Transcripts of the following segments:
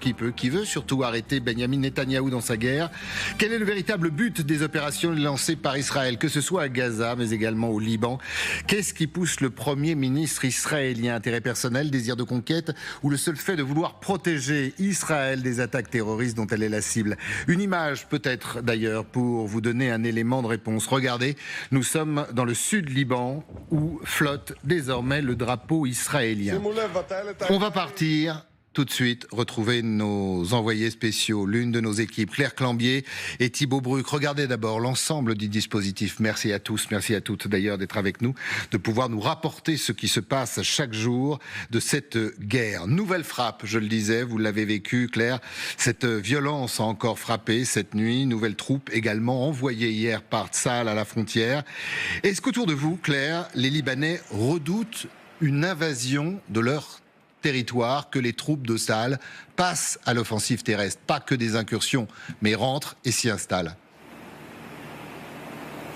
qui peut, qui veut surtout arrêter Benyamin Netanyahou dans sa guerre. Quel est le véritable but des opérations lancées par Israël, que ce soit à Gaza, mais également au Liban? Qu'est-ce qui pousse le Premier ministre israélien? Intérêt personnel, désir de conquête ou le seul fait de vouloir protéger Israël des attaques terroristes dont elle est la cible? Une image peut-être d'ailleurs pour vous donner un élément de réponse. Regardez, nous sommes dans le sud Liban où flotte désormais le drapeau israélien. On va partir tout de suite retrouver nos envoyés spéciaux, l'une de nos équipes, Claire Clambier et Thibaut Bruck. Regardez d'abord l'ensemble du dispositif. Merci à tous, merci à toutes d'ailleurs d'être avec nous, de pouvoir nous rapporter ce qui se passe chaque jour de cette guerre. Nouvelle frappe, je le disais, vous l'avez vécu, Claire. Cette violence a encore frappé cette nuit. Nouvelle troupe également envoyée hier par Tsahal à la frontière. Est-ce qu'autour de vous, Claire, les Libanais redoutent une invasion de leur territoire, que les troupes de Tsahal passent à l'offensive terrestre? Pas que des incursions, mais rentrent et s'y installent.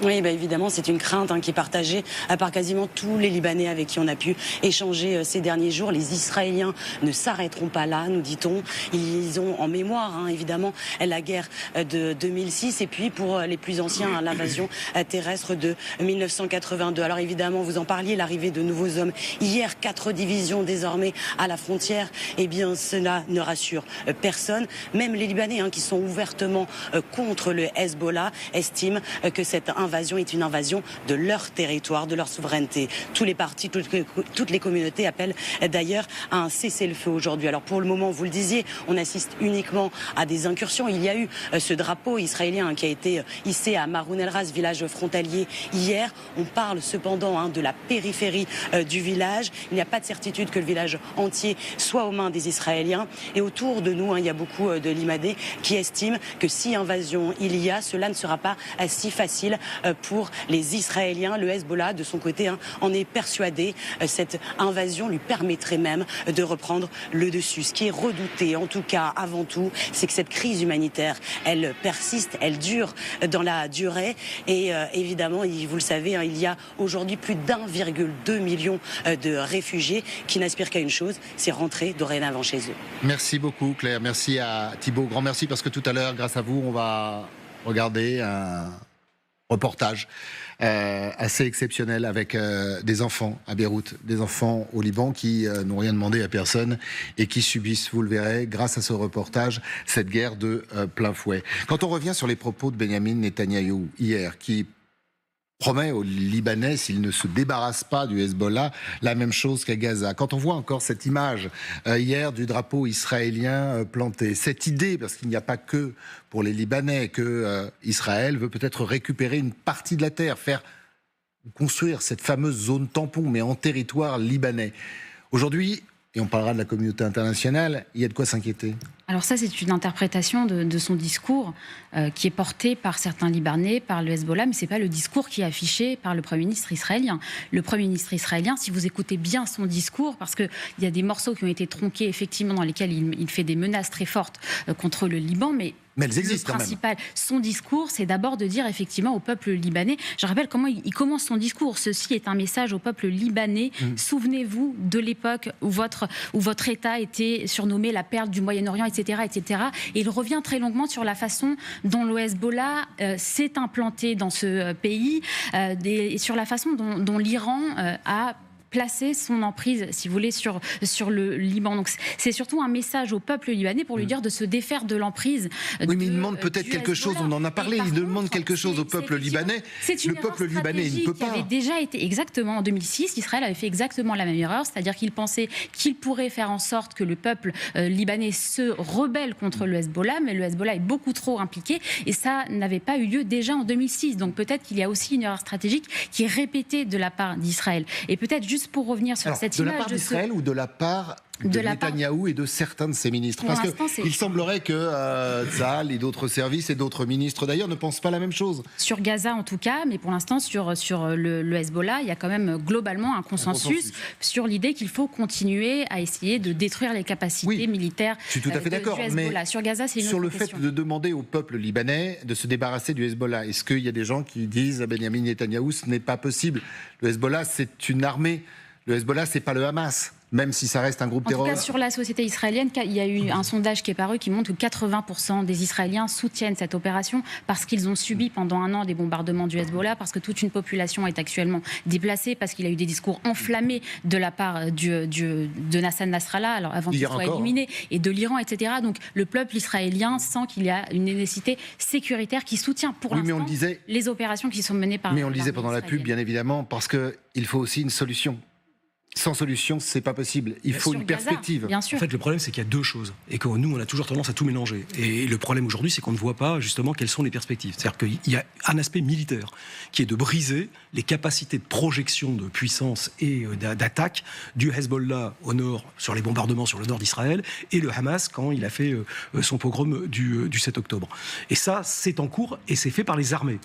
Oui, évidemment, c'est une crainte qui est partagée par quasiment tous les Libanais avec qui on a pu échanger ces derniers jours. Les Israéliens ne s'arrêteront pas là, nous dit-on. Ils ont en mémoire, évidemment, la guerre de 2006 et puis pour les plus anciens, l'invasion terrestre de 1982. Alors évidemment, vous en parliez, l'arrivée de nouveaux hommes. Hier, 4 divisions désormais à la frontière. Eh bien, cela ne rassure personne. Même les Libanais qui sont ouvertement contre le Hezbollah estiment que cette invasion est une invasion de leur territoire, de leur souveraineté. Tous les partis, toutes les communautés appellent d'ailleurs à un cessez-le-feu aujourd'hui. Alors pour le moment, vous le disiez, on assiste uniquement à des incursions. Il y a eu ce drapeau israélien qui a été hissé à Maroun El-Ras, village frontalier, hier. On parle cependant de la périphérie du village. Il n'y a pas de certitude que le village entier soit aux mains des Israéliens. Et autour de nous, il y a beaucoup de Libanais qui estiment que si invasion il y a, cela ne sera pas si facile pour les Israéliens. Le Hezbollah, de son côté, en est persuadé. Cette invasion lui permettrait même de reprendre le dessus. Ce qui est redouté, en tout cas, avant tout, c'est que cette crise humanitaire, elle persiste, elle dure dans la durée. Et évidemment, vous le savez, il y a aujourd'hui plus d'1,2 million de réfugiés qui n'aspirent qu'à une chose, c'est rentrer dorénavant chez eux. Merci beaucoup, Claire. Merci à Thibaut. Grand merci parce que tout à l'heure, grâce à vous, on va regarder un reportage assez exceptionnel avec des enfants à Beyrouth, des enfants au Liban qui n'ont rien demandé à personne et qui subissent, vous le verrez, grâce à ce reportage, cette guerre de plein fouet. Quand on revient sur les propos de Benyamin Netanyahou hier, qui promet aux Libanais, s'ils ne se débarrassent pas du Hezbollah, la même chose qu'à Gaza. Quand on voit encore cette image hier du drapeau israélien planté, cette idée, parce qu'il n'y a pas que pour les Libanais, que Israël veut peut-être récupérer une partie de la terre, construire cette fameuse zone tampon, mais en territoire libanais. Aujourd'hui, et on parlera de la communauté internationale, il y a de quoi s'inquiéter. Alors ça, c'est une interprétation de son discours qui est porté par certains Libanais, par le Hezbollah, mais ce n'est pas le discours qui est affiché par le Premier ministre israélien. Le Premier ministre israélien, si vous écoutez bien son discours, parce qu'il y a des morceaux qui ont été tronqués, effectivement, dans lesquels il fait des menaces très fortes contre le Liban, mais elles existent le principal, son discours, c'est d'abord de dire effectivement au peuple libanais, je rappelle comment il commence son discours, ceci est un message au peuple libanais, souvenez-vous de l'époque où votre État était surnommé la perle du Moyen-Orient, etc., etc. Et il revient très longuement sur la façon dont le Hezbollah s'est implanté dans ce pays et sur la façon dont l'Iran a placer son emprise, si vous voulez, sur le Liban. Donc c'est surtout un message au peuple libanais pour lui dire de se défaire de l'emprise. Oui, mais il demande peut-être quelque chose, on en a parlé, il demande quelque chose au peuple libanais. Le peuple libanais, il ne peut pas. Avait déjà été exactement en 2006, Israël avait fait exactement la même erreur, c'est-à-dire qu'il pensait qu'il pourrait faire en sorte que le peuple libanais se rebelle contre le Hezbollah, mais le Hezbollah est beaucoup trop impliqué et ça n'avait pas eu lieu déjà en 2006. Donc peut-être qu'il y a aussi une erreur stratégique qui est répétée de la part d'Israël. Et peut-être juste pour revenir sur cette image de la part d'Israël ou de la part de Netanyahou et de certains de ses ministres. Parce qu'il semblerait que Tsahal et d'autres services et d'autres ministres d'ailleurs ne pensent pas la même chose. Sur Gaza en tout cas, mais pour l'instant sur le Hezbollah, il y a quand même globalement un consensus sur l'idée qu'il faut continuer à essayer de détruire les capacités militaires. Je suis tout à fait d'accord, mais sur Gaza, c'est une sur le question. fait de demander au peuple libanais de se débarrasser du Hezbollah, est-ce qu'il y a des gens qui disent à Benyamin Netanyahou ce n'est pas possible? Le Hezbollah, c'est une armée. Le Hezbollah, c'est pas le Hamas. même si ça reste un groupe En tout cas, terroriste. sur la société israélienne, il y a eu un sondage qui est paru qui montre que 80% des Israéliens soutiennent cette opération parce qu'ils ont subi pendant un an des bombardements du Hezbollah, parce que toute une population est actuellement déplacée, parce qu'il y a eu des discours enflammés de la part de Hassan Nasrallah, alors avant qu'il soit éliminé, et de l'Iran, etc. Donc le peuple israélien sent qu'il y a une nécessité sécuritaire qui soutient pour l'instant les opérations qui sont menées par... Mais on le disait pendant la pub, bien évidemment, parce qu'il faut aussi une solution. Sans solution, c'est pas possible. Il faut une perspective. Bien sûr. En fait, le problème, c'est qu'il y a deux choses. Et que nous, on a toujours tendance à tout mélanger. Et le problème aujourd'hui, c'est qu'on ne voit pas, justement, quelles sont les perspectives. C'est-à-dire qu'il y a un aspect militaire qui est de briser les capacités de projection de puissance et d'attaque du Hezbollah au nord, sur les bombardements sur le nord d'Israël, et le Hamas quand il a fait son pogrom du 7 octobre. Et ça, c'est en cours et c'est fait par les armées.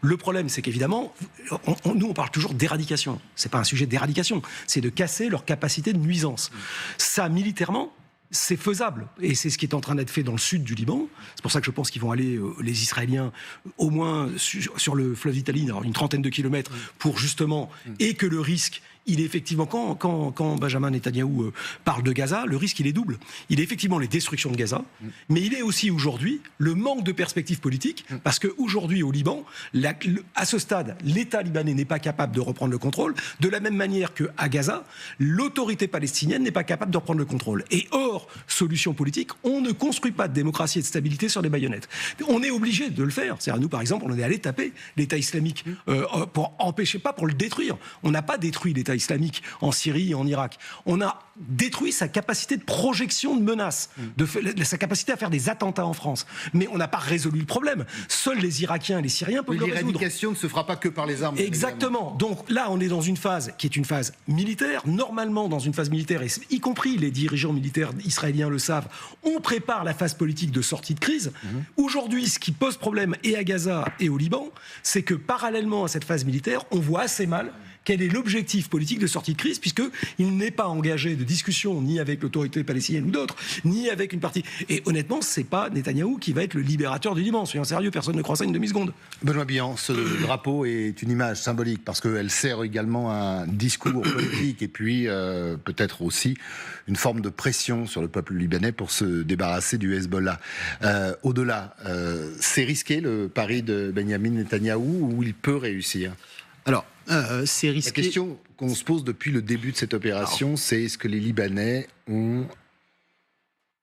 Le problème, c'est qu'évidemment, nous, on parle toujours d'éradication. C'est pas un sujet d'éradication, c'est de casser leur capacité de nuisance. Ça, militairement, c'est faisable. Et c'est ce qui est en train d'être fait dans le sud du Liban. C'est pour ça que je pense qu'ils vont aller, les Israéliens, au moins sur le fleuve d'Italie, une trentaine de kilomètres, pour justement, et que le risque... Il est effectivement, quand Benjamin Netanyahou parle de Gaza, le risque, il est double. Il est effectivement les destructions de Gaza, mais il est aussi aujourd'hui le manque de perspectives politiques, parce qu'aujourd'hui, au Liban, à ce stade, l'État libanais n'est pas capable de reprendre le contrôle, de la même manière qu'à Gaza, l'autorité palestinienne n'est pas capable de reprendre le contrôle. Et hors solution politique, on ne construit pas de démocratie et de stabilité sur des baïonnettes. On est obligé de le faire. C'est-à-dire, nous, par exemple, on est allé taper l'État islamique pour empêcher, pas pour le détruire. On n'a pas détruit l'État islamique en Syrie et en Irak. On a détruit sa capacité de projection de menaces, sa capacité à faire des attentats en France. Mais on n'a pas résolu le problème. Seuls les Irakiens et les Syriens peuvent le résoudre. L'éradication ne se fera pas que par les armes. Exactement. Donc là, on est dans une phase qui est une phase militaire. Normalement, dans une phase militaire, et y compris les dirigeants militaires israéliens le savent, on prépare la phase politique de sortie de crise. Aujourd'hui, ce qui pose problème et à Gaza et au Liban, c'est que parallèlement à cette phase militaire, on voit assez mal quel est l'objectif politique de sortie de crise, puisqu'il n'est pas engagé de discussion ni avec l'autorité palestinienne ou d'autres, ni avec une partie. Et honnêtement, c'est pas Netanyahou qui va être le libérateur du Liban. Soyons sérieux, personne ne croit ça une demi-seconde. Benoît Billan, ce drapeau est une image symbolique parce qu'elle sert également un discours politique et puis peut-être aussi une forme de pression sur le peuple libanais pour se débarrasser du Hezbollah. Au-delà, c'est risqué le pari de Benyamin Netanyahou ou il peut réussir ? Alors, c'est risqué. La question qu'on se pose depuis le début de cette opération, c'est est-ce que les Libanais ont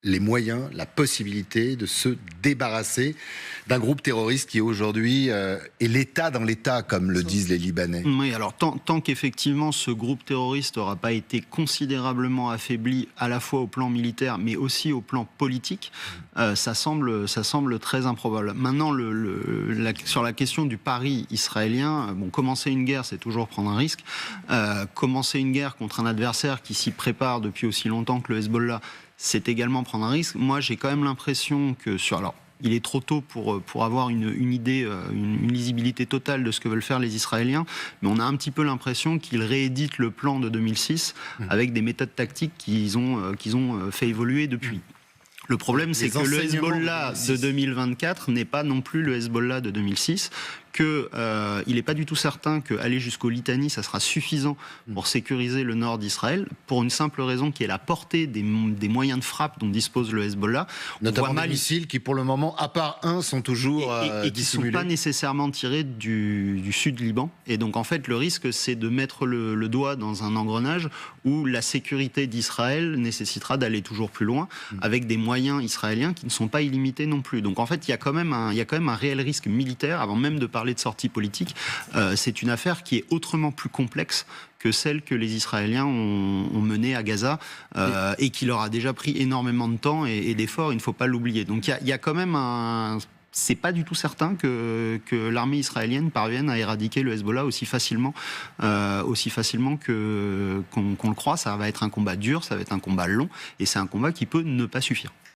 les moyens, la possibilité de se débarrasser d'un groupe terroriste qui aujourd'hui est l'État dans l'État, comme le disent les Libanais. Oui, alors tant qu'effectivement ce groupe terroriste n'aura pas été considérablement affaibli à la fois au plan militaire mais aussi au plan politique, ça semble très improbable. Maintenant, sur la question du pari israélien, commencer une guerre, c'est toujours prendre un risque. Commencer une guerre contre un adversaire qui s'y prépare depuis aussi longtemps que le Hezbollah, c'est également prendre un risque. Moi, j'ai quand même l'impression que il est trop tôt pour avoir une idée, une lisibilité totale de ce que veulent faire les Israéliens, mais on a un petit peu l'impression qu'ils rééditent le plan de 2006 avec des méthodes tactiques qu'ils ont fait évoluer depuis. Le problème, c'est que le Hezbollah de 2024 n'est pas non plus le Hezbollah de 2006, qu'il n'est pas du tout certain qu'aller jusqu'au Litanie, ça sera suffisant pour sécuriser le nord d'Israël, pour une simple raison qui est la portée des moyens de frappe dont dispose le Hezbollah. Notamment des missiles qui, pour le moment, à part un, sont toujours et qui ne sont pas nécessairement tirés du sud Liban. Et donc, en fait, le risque, c'est de mettre le doigt dans un engrenage où la sécurité d'Israël nécessitera d'aller toujours plus loin, avec des moyens israéliens qui ne sont pas illimités non plus. Donc, en fait, il y a quand même un réel risque militaire, avant même de parler de sortie politique. C'est une affaire qui est autrement plus complexe que celle que les Israéliens ont menée à Gaza et qui leur a déjà pris énormément de temps et d'efforts, il ne faut pas l'oublier. Donc il y a quand même c'est pas du tout certain que l'armée israélienne parvienne à éradiquer le Hezbollah aussi facilement qu'on le croit. Ça va être un combat dur, ça va être un combat long, et c'est un combat qui peut ne pas suffire.